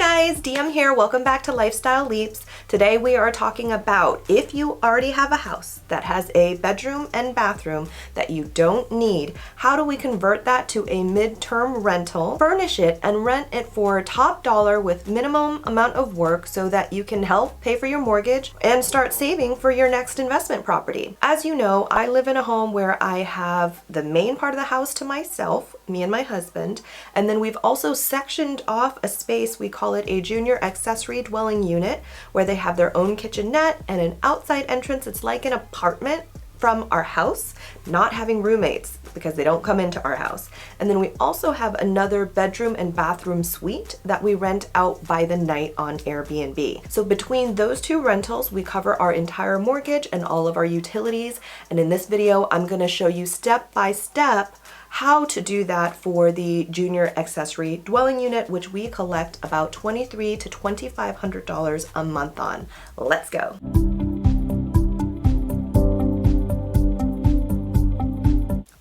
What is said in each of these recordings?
guys, DM here. Welcome back to Lifestyle Leaps. Today we are talking about if you already have a house that has a bedroom and bathroom that you don't need, how do we convert that to a midterm rental, furnish it and rent it for top dollar with minimum amount of work so that you can help pay for your mortgage and start saving for your next investment property. As you know, I live in a home where I have the main part of the house to myself, me and my husband, and then we've also sectioned off a space. We call it a junior accessory dwelling unit where they have their own kitchenette and an outside entrance. It's like an apartment from our house, not having roommates because they don't come into our house. And then we also have another bedroom and bathroom suite that we rent out by the night on Airbnb. So between those two rentals, we cover our entire mortgage and all of our utilities. And in this video, I'm gonna show you step by step how to do that for the junior accessory dwelling unit, which we collect about $2,300 to $2,500 a month on. Let's go.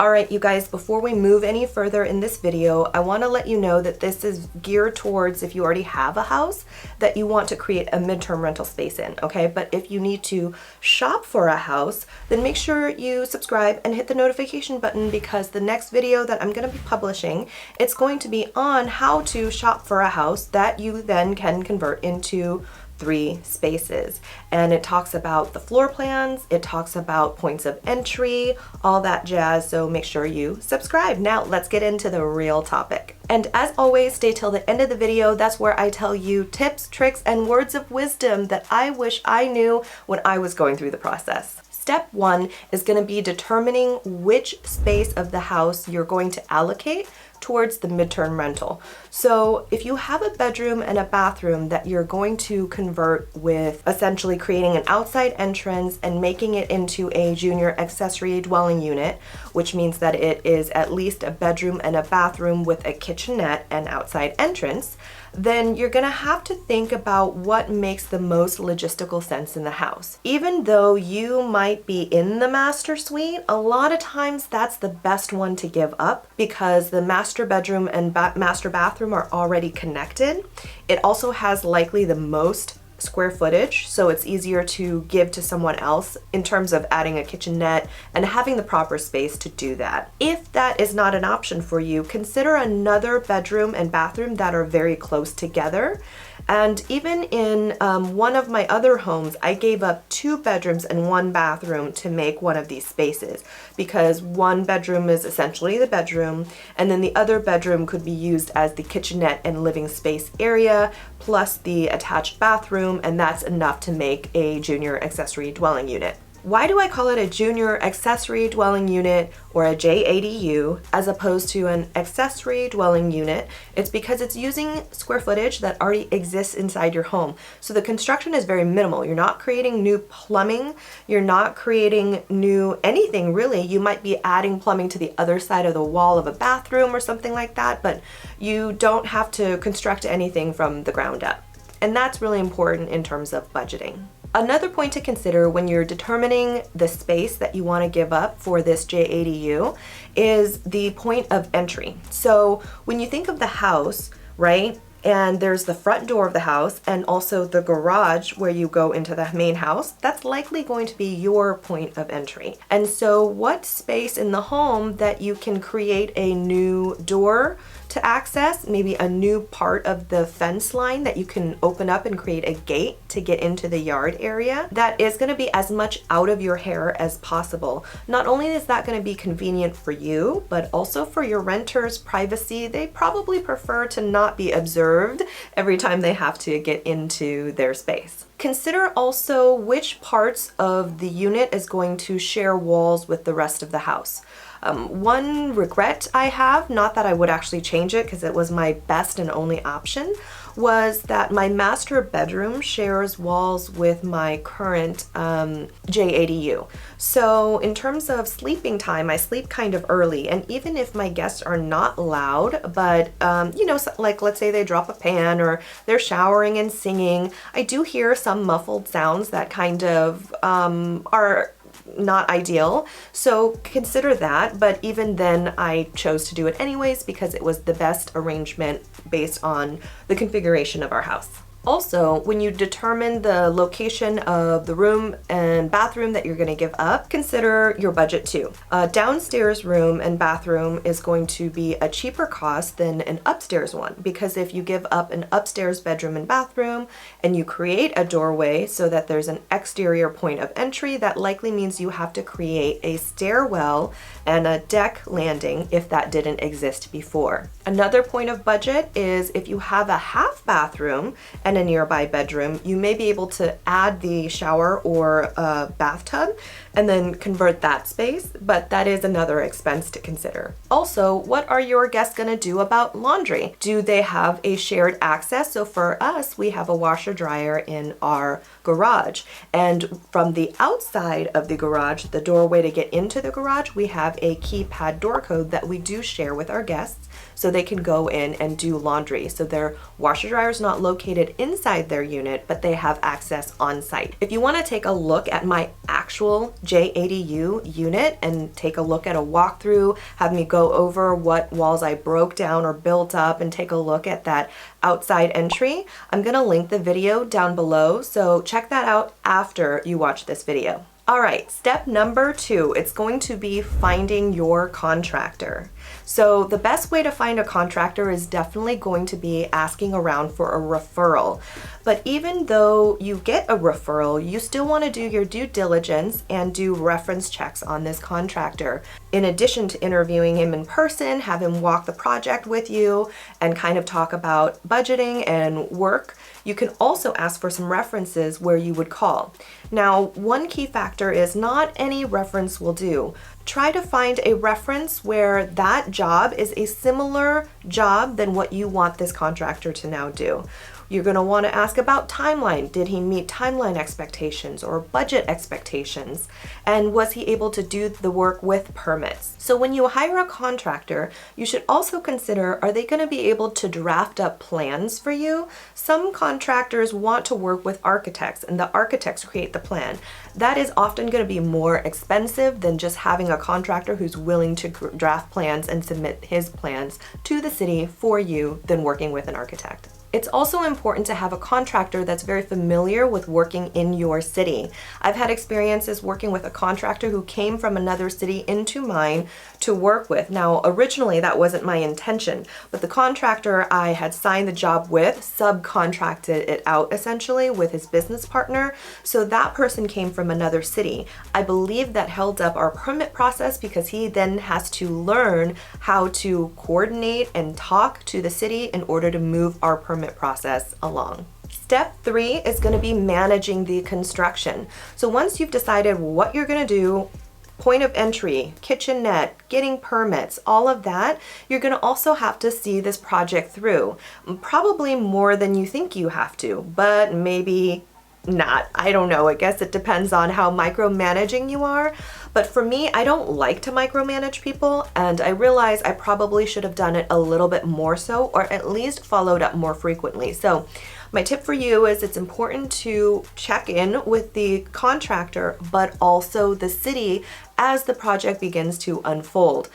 All right, you guys, before we move any further in this video, I want to let you know that this is geared towards if you already have a house that you want to create a midterm rental space in, okay? But if you need to shop for a house, then make sure you subscribe and hit the notification button because the next video that I'm going to be publishing, it's going to be on how to shop for a house that you then can convert into 3 spaces. And it talks about the floor plans, it talks about points of entry, all that jazz, so make sure you subscribe. Now let's get into the real topic. And as always, stay till the end of the video. That's where I tell you tips, tricks, and words of wisdom that I wish I knew when I was going through the process. Step 1 is going to be determining which space of the house you're going to allocate towards the midterm rental. So if you have a bedroom and a bathroom that you're going to convert with essentially creating an outside entrance and making it into a junior accessory dwelling unit, which means that it is at least a bedroom and a bathroom with a kitchenette and outside entrance, then you're gonna have to think about what makes the most logistical sense in the house. Even though you might be in the master suite, a lot of times that's the best one to give up because the master bedroom and master bathroom are already connected. It also has likely the most square footage, so it's easier to give to someone else in terms of adding a kitchenette and having the proper space to do that. If that is not an option for you, consider another bedroom and bathroom that are very close together. And even in one of my other homes, I gave up 2 bedrooms and 1 bathroom to make one of these spaces because one bedroom is essentially the bedroom and then the other bedroom could be used as the kitchenette and living space area plus the attached bathroom, and that's enough to make a junior accessory dwelling unit. Why do I call it a junior accessory dwelling unit or a JADU as opposed to an accessory dwelling unit? It's because it's using square footage that already exists inside your home. So the construction is very minimal. You're not creating new plumbing. You're not creating new anything really. You might be adding plumbing to the other side of the wall of a bathroom or something like that, but you don't have to construct anything from the ground up. And that's really important in terms of budgeting. Another point to consider when you're determining the space that you want to give up for this JADU is the point of entry. So when you think of the house, right, and there's the front door of the house and also the garage where you go into the main house, that's likely going to be your point of entry. And so what space in the home that you can create a new door to access, maybe a new part of the fence line that you can open up and create a gate to get into the yard area that is going to be as much out of your hair as possible. Not only is that going to be convenient for you, but also for your renters' privacy. They probably prefer to not be observed every time they have to get into their space. Consider also which parts of the unit is going to share walls with the rest of the house. One regret I have, not that I would actually change it because it was my best and only option, was that my master bedroom shares walls with my current JADU. So in terms of sleeping time, I sleep kind of early, and even if my guests are not loud, but you know, like let's say they drop a pan or they're showering and singing, I do hear some muffled sounds that kind of are not ideal. So consider that, but even then I chose to do it anyways because it was the best arrangement based on the configuration of our house. Also, when you determine the location of the room and bathroom that you're going to give up, consider your budget too. A downstairs room and bathroom is going to be a cheaper cost than an upstairs one, because if you give up an upstairs bedroom and bathroom and you create a doorway so that there's an exterior point of entry, that likely means you have to create a stairwell and a deck landing if that didn't exist before. Another point of budget is if you have a half bathroom and a nearby bedroom, you may be able to add the shower or a bathtub and then convert that space, but that is another expense to consider. Also, what are your guests gonna do about laundry? Do they have a shared access? So for us, we have a washer dryer in our garage, and from the outside of the garage, the doorway to get into the garage, we have a keypad door code that we do share with our guests so they can go in and do laundry. So their washer dryer is not located inside their unit, but they have access on site. If you want to take a look at my actual JADU unit and take a look at a walkthrough, have me go over what walls I broke down or built up and take a look at that outside entry, I'm gonna link the video down below, so check that out after you watch this video. All right, step number 2, it's going to be finding your contractor. So the best way to find a contractor is definitely going to be asking around for a referral. But even though you get a referral, you still want to do your due diligence and do reference checks on this contractor. In addition to interviewing him in person, have him walk the project with you and kind of talk about budgeting and work, you can also ask for some references where you would call. Now, one key factor is not any reference will do. Try to find a reference where that job is a similar job than what you want this contractor to now do. You're going to want to ask about timeline. Did he meet timeline expectations or budget expectations? And was he able to do the work with permits? So when you hire a contractor, you should also consider, are they going to be able to draft up plans for you? Some contractors want to work with architects and the architects create the plan. That is often going to be more expensive than just having a contractor who's willing to draft plans and submit his plans to the city for you than working with an architect. It's also important to have a contractor that's very familiar with working in your city. I've had experiences working with a contractor who came from another city into mine to work with. Now, originally that wasn't my intention, but the contractor I had signed the job with subcontracted it out essentially with his business partner. So that person came from another city. I believe that held up our permit process because he then has to learn how to coordinate and talk to the city in order to move our permit process along. Step 3 is going to be managing the construction. So once you've decided what you're going to do, point of entry, kitchenette, getting permits, all of that, you're going to also have to see this project through. Probably more than you think you have to, but maybe not. I don't know. I guess it depends on how micromanaging you are. But for me, I don't like to micromanage people, and I realize I probably should have done it a little bit more so, or at least followed up more frequently. So my tip for you is it's important to check in with the contractor, but also the city as the project begins to unfold.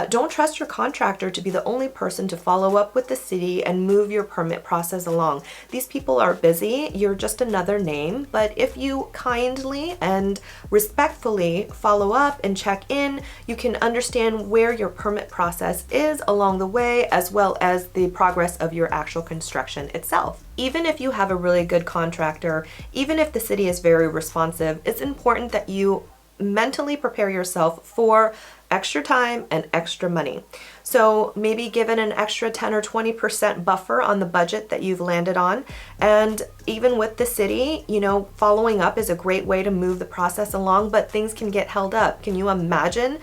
Don't trust your contractor to be the only person to follow up with the city and move your permit process along. These people are busy, you're just another name, but if you kindly and respectfully follow up and check in, you can understand where your permit process is along the way, as well as the progress of your actual construction itself. Even if you have a really good contractor, even if the city is very responsive, it's important that you mentally prepare yourself for extra time and extra money. So maybe given an extra 10 or 20% buffer on the budget that you've landed on. And even with the city, you know, following up is a great way to move the process along, but things can get held up. Can you imagine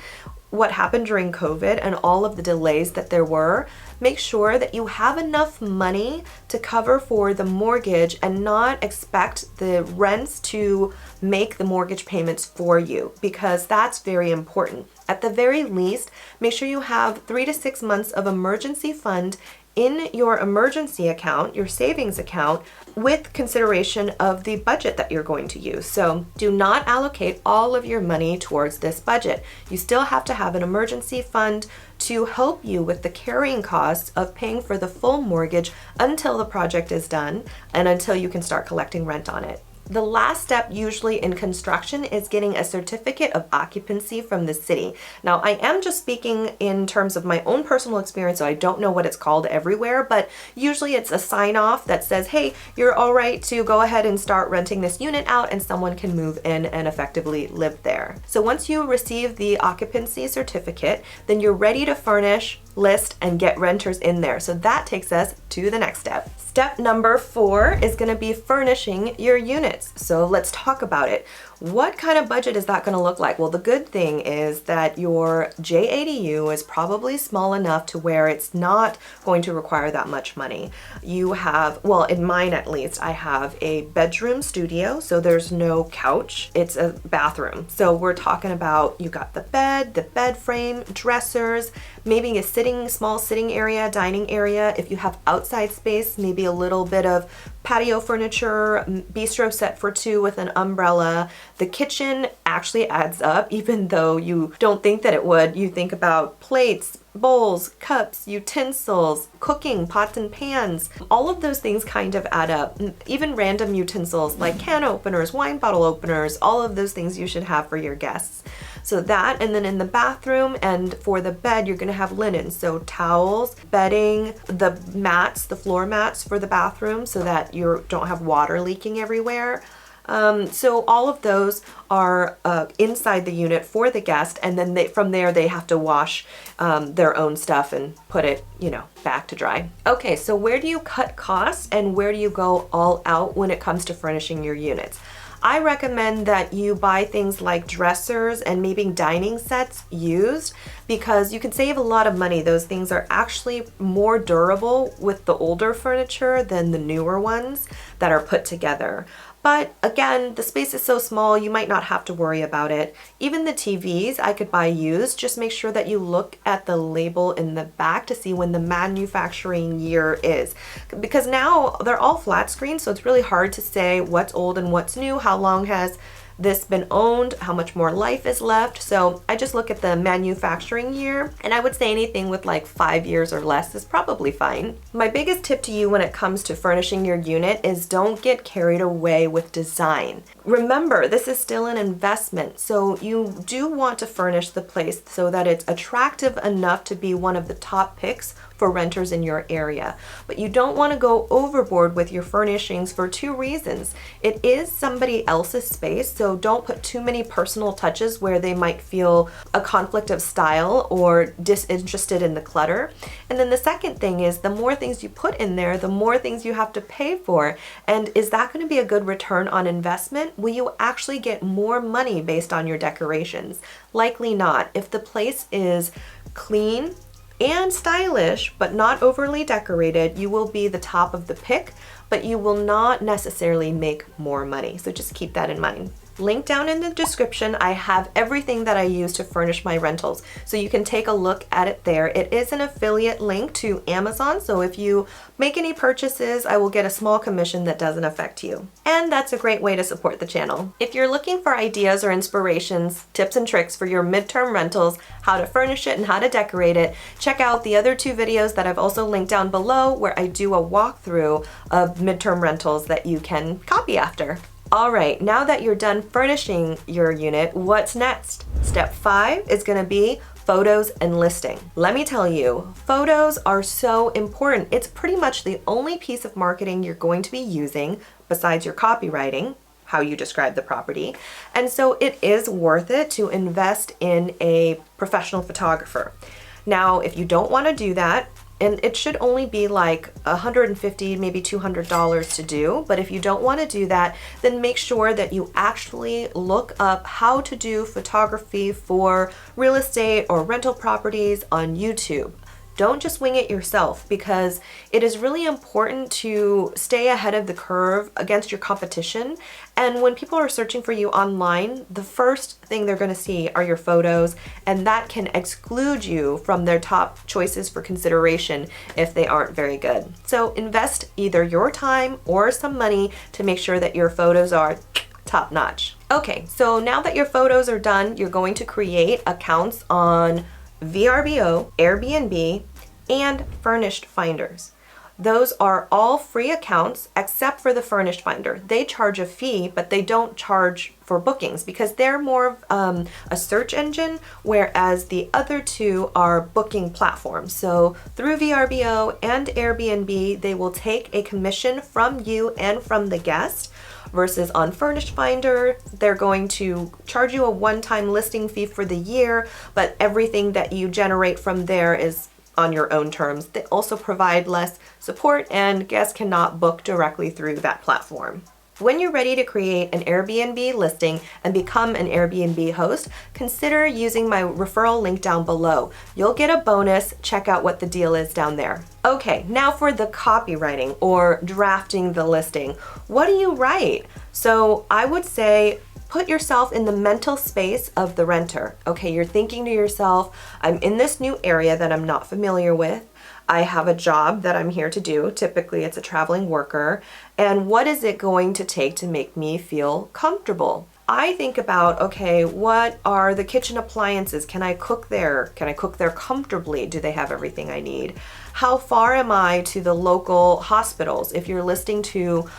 what happened during COVID and all of the delays that there were? Make sure that you have enough money to cover for the mortgage and not expect the rents to make the mortgage payments for you, because that's very important. At the very least, make sure you have 3 to 6 months of emergency fund in your emergency account, your savings account, with consideration of the budget that you're going to use. So do not allocate all of your money towards this budget. You still have to have an emergency fund to help you with the carrying costs of paying for the full mortgage until the project is done and until you can start collecting rent on it. The last step usually in construction is getting a certificate of occupancy from the city. Now, I am just speaking in terms of my own personal experience, so I don't know what it's called everywhere, but usually it's a sign off that says, hey, you're all right to go ahead and start renting this unit out and someone can move in and effectively live there. So once you receive the occupancy certificate, then you're ready to furnish, list, and get renters in there. So that takes us to the next step. Step number 4 is going to be furnishing your units. So let's talk about it. What kind of budget is that going to look like? Well, the good thing is that your JADU is probably small enough to where it's not going to require that much money. You have, well, in mine at least, I have a bedroom studio, so there's no couch. It's a bathroom. So we're talking about, you got the bed frame, dressers, maybe a small sitting area, dining area. If you have outside space, maybe a little bit of patio furniture, bistro set for 2 with an umbrella. The kitchen actually adds up, even though you don't think that it would. You think about plates, bowls, cups, utensils, cooking, pots and pans. All of those things kind of add up. Even random utensils like can openers, wine bottle openers, all of those things you should have for your guests. So that, and then in the bathroom and for the bed, you're gonna have linen. So towels, bedding, the mats, the floor mats for the bathroom so that you don't have water leaking everywhere. So all of those are inside the unit for the guest, and then from there they have to wash their own stuff and put it, back to dry. Okay, so where do you cut costs and where do you go all out when it comes to furnishing your units? I recommend that you buy things like dressers and maybe dining sets used because you can save a lot of money. Those things are actually more durable with the older furniture than the newer ones that are put together. But again, the space is so small, you might not have to worry about it. Even the TVs I could buy used. Just make sure that you look at the label in the back to see when the manufacturing year is. Because now they're all flat screen, so it's really hard to say what's old and what's new, how long has this been owned, how much more life is left. So I just look at the manufacturing year, and I would say anything with like 5 years or less is probably fine. My biggest tip to you when it comes to furnishing your unit is don't get carried away with design. Remember, this is still an investment, so you do want to furnish the place so that it's attractive enough to be one of the top picks for renters in your area. But you don't want to go overboard with your furnishings for 2 reasons. It is somebody else's space, so don't put too many personal touches where they might feel a conflict of style or disinterested in the clutter. And then the second thing is the more things you put in there, the more things you have to pay for. And is that going to be a good return on investment? Will you actually get more money based on your decorations? Likely not. If the place is clean and stylish, but not overly decorated, you will be the top of the pick, but you will not necessarily make more money. So just keep that in mind. Link down in the description, I have everything that I use to furnish my rentals, so you can take a look at it there. It is an affiliate link to Amazon, so if you make any purchases, I will get a small commission that doesn't affect you. And that's a great way to support the channel. If you're looking for ideas or inspirations, tips and tricks for your midterm rentals, how to furnish it and how to decorate it, check out the other 2 videos that I've also linked down below where I do a walkthrough of midterm rentals that you can copy after. All right, now that you're done furnishing your unit, what's next? Step 5 is gonna be photos and listing. Let me tell you, photos are so important. It's pretty much the only piece of marketing you're going to be using besides your copywriting, how you describe the property. And so it is worth it to invest in a professional photographer. Now, if you don't wanna do that, and it should only be like $150, maybe $200 to do. But if you don't want to do that, then make sure that you actually look up how to do photography for real estate or rental properties on YouTube. Don't just wing it yourself, because it is really important to stay ahead of the curve against your competition. And when people are searching for you online, the first thing they're going to see are your photos, and that can exclude you from their top choices for consideration if they aren't very good. So invest either your time or some money to make sure that your photos are top notch. Okay, so now that your photos are done, you're going to create accounts on VRBO, Airbnb, and Furnished Finders. Those are all free accounts except for the Furnished Finder. They charge a fee, but they don't charge for bookings because they're more of a search engine, whereas the other two are booking platforms. So through VRBO and Airbnb, they will take a commission from you and from the guest, versus on Furnished Finder, they're going to charge you a one-time listing fee for the year, but everything that you generate from there is on your own terms. They also provide less support, and guests cannot book directly through that platform. When you're ready to create an Airbnb listing and become an Airbnb host, consider using my referral link down below. You'll get a bonus. Check out what the deal is down there. Okay, now for the copywriting or drafting the listing. What do you write? So I would say put yourself in the mental space of the renter. Okay, you're thinking to yourself, I'm in this new area that I'm not familiar with. I have a job that I'm here to do. Typically it's a traveling worker. And what is it going to take to make me feel comfortable? I think about, okay, what are the kitchen appliances? Can I cook there? Can I cook there comfortably? Do they have everything I need? How far am I to the local hospitals? If you're listing to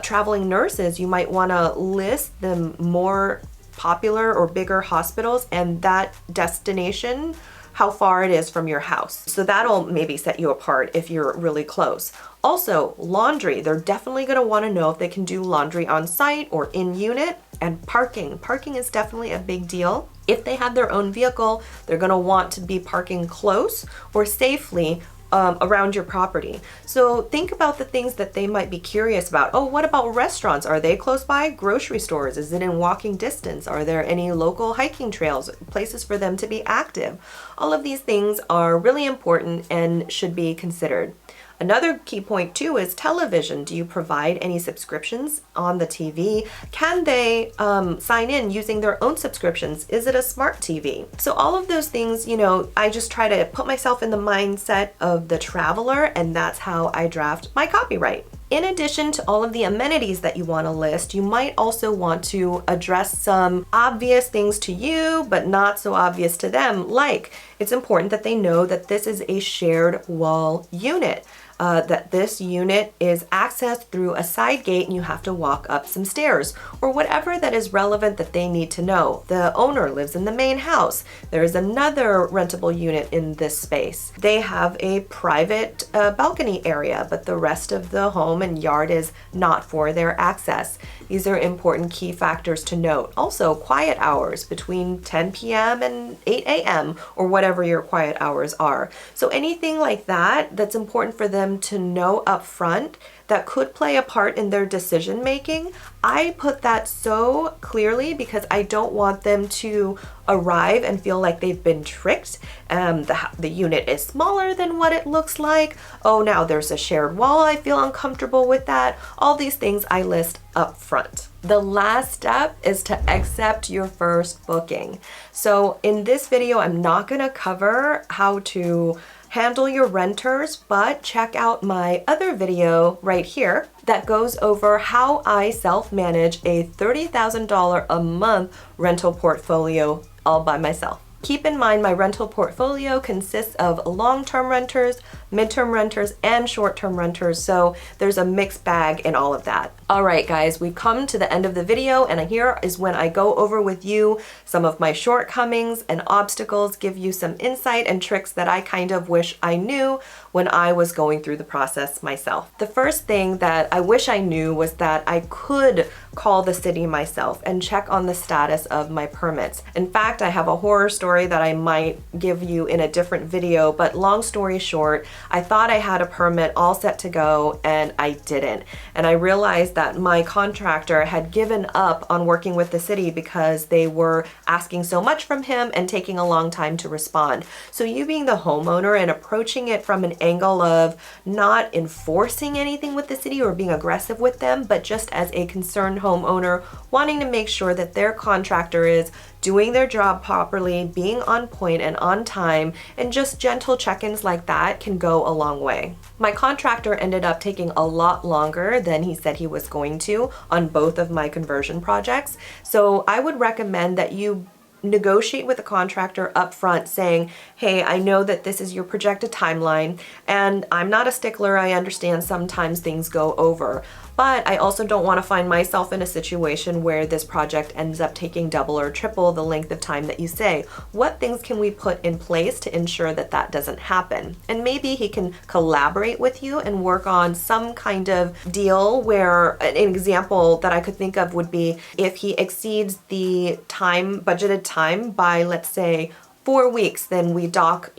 traveling nurses, you might want to list the more popular or bigger hospitals and that destination, how far it is from your house. So that'll maybe set you apart if you're really close. Also, laundry. They're definitely going to want to know if they can do laundry on site or in unit. And parking. Parking is definitely a big deal. If they have their own vehicle, they're going to want to be parking close or safely around your property. So think about the things that they might be curious about. Oh, what about restaurants? Are they close by? Grocery stores? Is it in walking distance? Are there any local hiking trails, places for them to be active? All of these things are really important and should be considered. Another key point too is television. Do you provide any subscriptions on the TV? Can they sign in using their own subscriptions? Is it a smart TV? So all of those things, you know, I just try to put myself in the mindset of the traveler, and that's how I draft my copyright. In addition to all of the amenities that you want to list, you might also want to address some obvious things to you, but not so obvious to them. Like, it's important that they know that this is a shared wall unit. That this unit is accessed through a side gate and you have to walk up some stairs, or whatever that is relevant that they need to know. The owner lives in the main house. There is another rentable unit in this space. They have a private balcony area, but the rest of the home and yard is not for their access. These are important key factors to note. Also, quiet hours between 10 p.m. and 8 a.m. or whatever your quiet hours are. So anything like that that's important for them to know up front that could play a part in their decision making. I put that so clearly because I don't want them to arrive and feel like they've been tricked. The unit is smaller than what it looks like. Oh, now there's a shared wall. I feel uncomfortable with that. All these things I list up front. The last step is to accept your first booking. So in this video, I'm not going to cover how to handle your renters, but check out my other video right here that goes over how I self-manage a $30,000 a month rental portfolio all by myself. Keep in mind my rental portfolio consists of long-term renters, midterm renters, and short-term renters, so there's a mixed bag in all of that. All right, guys, we've come to the end of the video, and here is when I go over with you some of my shortcomings and obstacles, give you some insight and tricks that I kind of wish I knew when I was going through the process myself. The first thing that I wish I knew was that I could call the city myself and check on the status of my permits. In fact, I have a horror story that I might give you in a different video, but long story short, I thought I had a permit all set to go and I didn't. And I realized that my contractor had given up on working with the city because they were asking so much from him and taking a long time to respond. So you being the homeowner and approaching it from an angle of not enforcing anything with the city or being aggressive with them, but just as a concerned homeowner wanting to make sure that their contractor is doing their job properly, being on point and on time, and just gentle check-ins like that can go a long way. My contractor ended up taking a lot longer than he said he was going to on both of my conversion projects. So I would recommend that you negotiate with the contractor up front saying, hey, I know that this is your projected timeline and I'm not a stickler. I understand sometimes things go over, but I also don't want to find myself in a situation where this project ends up taking double or triple the length of time that you say. What things can we put in place to ensure that that doesn't happen? And maybe he can collaborate with you and work on some kind of deal where an example that I could think of would be if he exceeds the budgeted time by, let's say, 4 weeks, then we dock,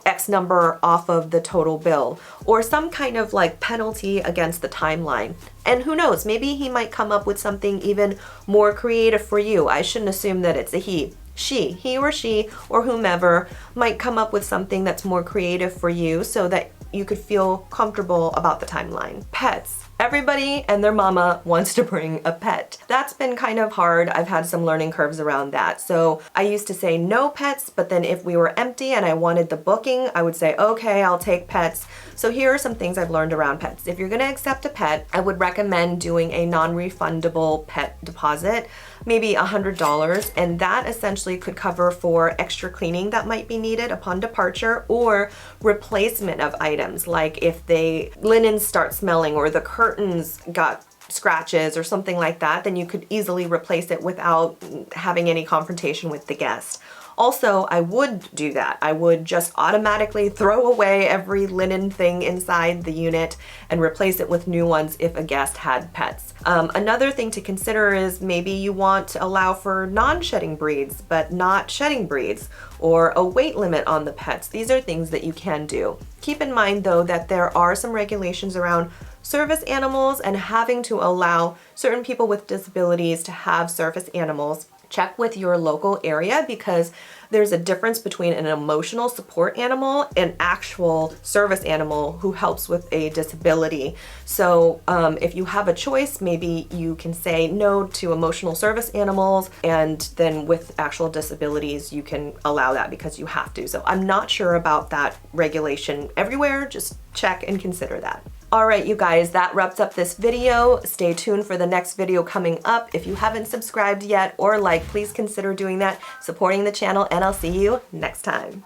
X number off of the total bill, or some kind of like penalty against the timeline. And who knows, maybe he might come up with something even more creative for you. I shouldn't assume that it's a he or she or whomever might come up with something that's more creative for you so that you could feel comfortable about the timeline. Pets. Everybody and their mama wants to bring a pet. That's been kind of hard. I've had some learning curves around that. So I used to say no pets, but then if we were empty and I wanted the booking, I would say, okay, I'll take pets. So here are some things I've learned around pets. If you're gonna accept a pet, I would recommend doing a non-refundable pet deposit, maybe $100, and that essentially could cover for extra cleaning that might be needed upon departure or replacement of items, like if the linens start smelling or the curtains got scratches or something like that, then you could easily replace it without having any confrontation with the guest. Also, I would do that. I would just automatically throw away every linen thing inside the unit and replace it with new ones if a guest had pets. Another thing to consider is maybe you want to allow for non-shedding breeds, but not shedding breeds, or a weight limit on the pets. These are things that you can do. Keep in mind though that there are some regulations around service animals and having to allow certain people with disabilities to have service animals. Check with your local area because there's a difference between an emotional support animal and actual service animal who helps with a disability. So if you have a choice, maybe you can say no to emotional service animals, and then with actual disabilities, you can allow that because you have to. So I'm not sure about that regulation everywhere. Just check and consider that. All right, you guys, that wraps up this video. Stay tuned for the next video coming up. If you haven't subscribed yet or please consider doing that, supporting the channel, and I'll see you next time.